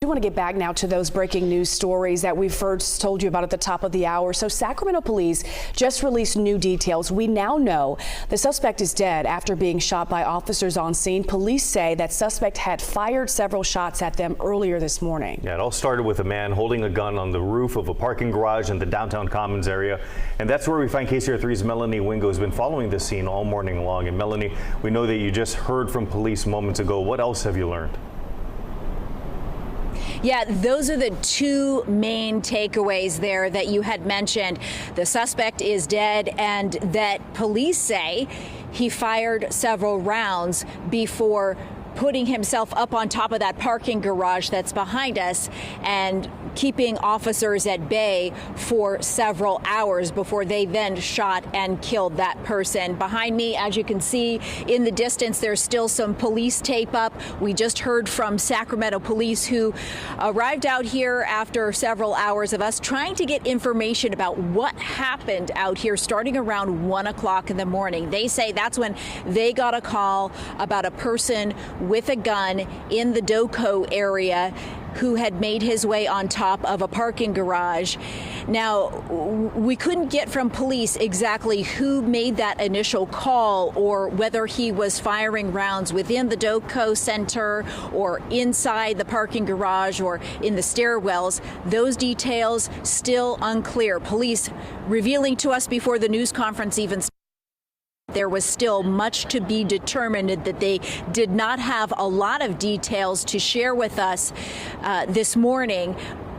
want to get back now to those breaking news stories that we first told you about at the top of the hour. So Sacramento police just released new details. We now know the suspect is dead after being shot by officers on scene. Police say that suspect had fired several shots at them earlier this morning. Yeah, it all started with a man holding a gun on the roof of a parking garage in the downtown Commons area. And that's where we find KCRA3's Melanie Wingo has been following this scene all morning long. And Melanie, we know that you just heard from police moments ago. What else have you learned? Yeah, those are the two main takeaways there that you had mentioned. The suspect is dead, and that police say he fired several rounds before putting himself up on top of that parking garage that's behind us and keeping officers at bay for several hours before they then shot and killed that person. Behind me, as you can see in the distance, there's still some police tape up. We just heard from Sacramento police who arrived out here after several hours of us trying to get information about what happened out here starting around 1 o'clock in the morning. They say that's when they got a call about a person with a gun in the Doco area who had made his way on top of a parking garage. Now, we couldn't get from police exactly who made that initial call or whether he was firing rounds within the Doco Center or inside the parking garage or in the stairwells. Those details still unclear. Police revealing to us before the news conference even started there was still much to be determined, that they did not have a lot of details to share with us this morning.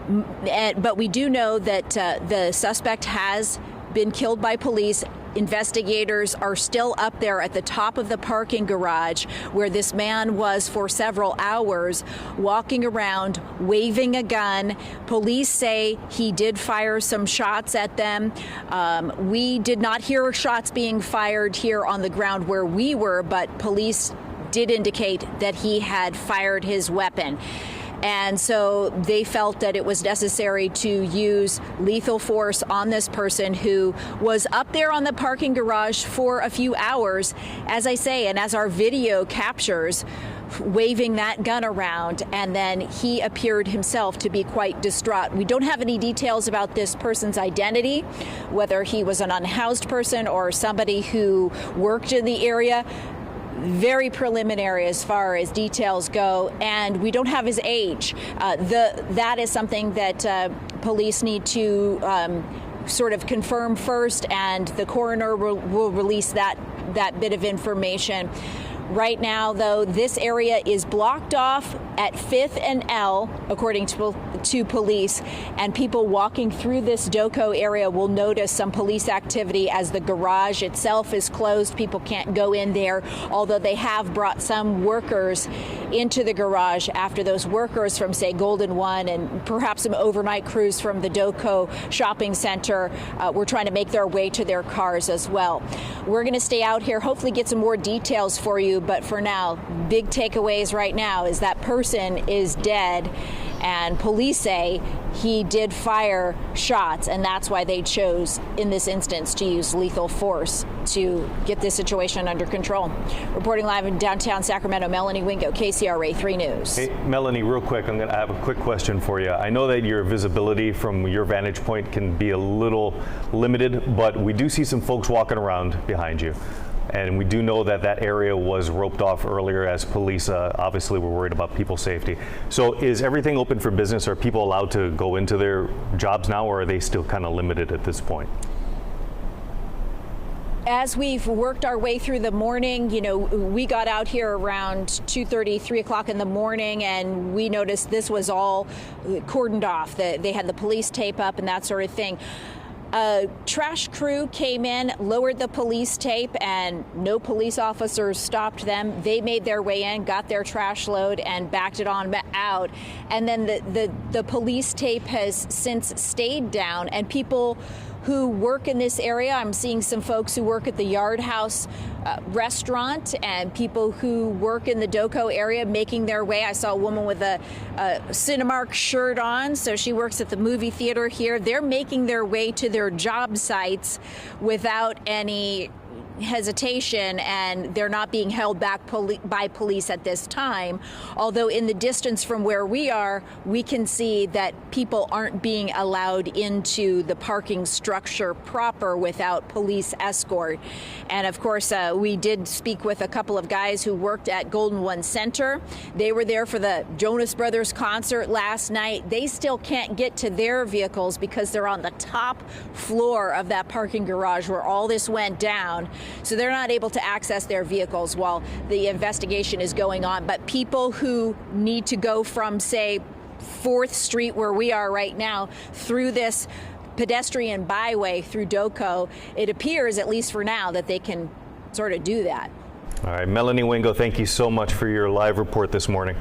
But we do know that the suspect has been killed by police. Investigators are still up there at the top of the parking garage where this man was for several hours walking around waving a gun. Police say he did fire some shots at them. We did not hear shots being fired here on the ground where we were, but police did indicate that he had fired his weapon. And so they felt that it was necessary to use lethal force on this person who was up there on the parking garage for a few hours, as I say, and as our video captures, waving that gun around, and then he appeared himself to be quite distraught. We don't have any details about this person's identity, whether he was an unhoused person or somebody who worked in the area. Very preliminary as far as details go, and we don't have his age. That is something that police need to sort of confirm first, and the coroner will release that bit of information. Right now, though, this area is blocked off at 5th and L, according to police, and people walking through this Doco area will notice some police activity as the garage itself is closed. People can't go in there, although they have brought some workers into the garage after those workers from, say, Golden One and perhaps some overnight crews from the Doco shopping center were trying to make their way to their cars as well. We're going to stay out here, hopefully get some more details for you. But for now, big takeaways right now is that person is dead, and police say he did fire shots, and that's why they chose in this instance to use lethal force to get this situation under control. Reporting live in downtown Sacramento, Melanie Wingo, KCRA 3 News. Hey, Melanie, real quick, I have a quick question for you. I know that your visibility from your vantage point can be a little limited, but we do see some folks walking around behind you. And we do know that that area was roped off earlier as police obviously were worried about people's safety. So is everything open for business? Are people allowed to go into their jobs now, or are they still kind of limited at this point? As we've worked our way through the morning, you know, we got out here around 2:30, 3 o'clock in the morning, and we noticed this was all cordoned off. They had the police tape up and that sort of thing. A trash crew came in, lowered the police tape, and no police officers stopped them. They made their way in, got their trash load, and backed it on out. And then the police tape has since stayed down, and people who work in this area, I'm seeing some folks who work at the Yard House restaurant and people who work in the Doco area making their way. I saw a woman with a Cinemark shirt on, so she works at the movie theater here. They're making their way to their job sites without any hesitation, and they're not being held back by police at this time. Although in the distance from where we are, we can see that people aren't being allowed into the parking structure proper without police escort. And of course, we did speak with a couple of guys who worked at Golden One Center. They were there for the Jonas Brothers concert last night. They still can't get to their vehicles because they're on the top floor of that parking garage where all this went down. So they're not able to access their vehicles while the investigation is going on. But people who need to go from, say, 4th Street, where we are right now, through this pedestrian byway through Doco, it appears, at least for now, that they can sort of do that. All right, Melanie Wingo, thank you so much for your live report this morning.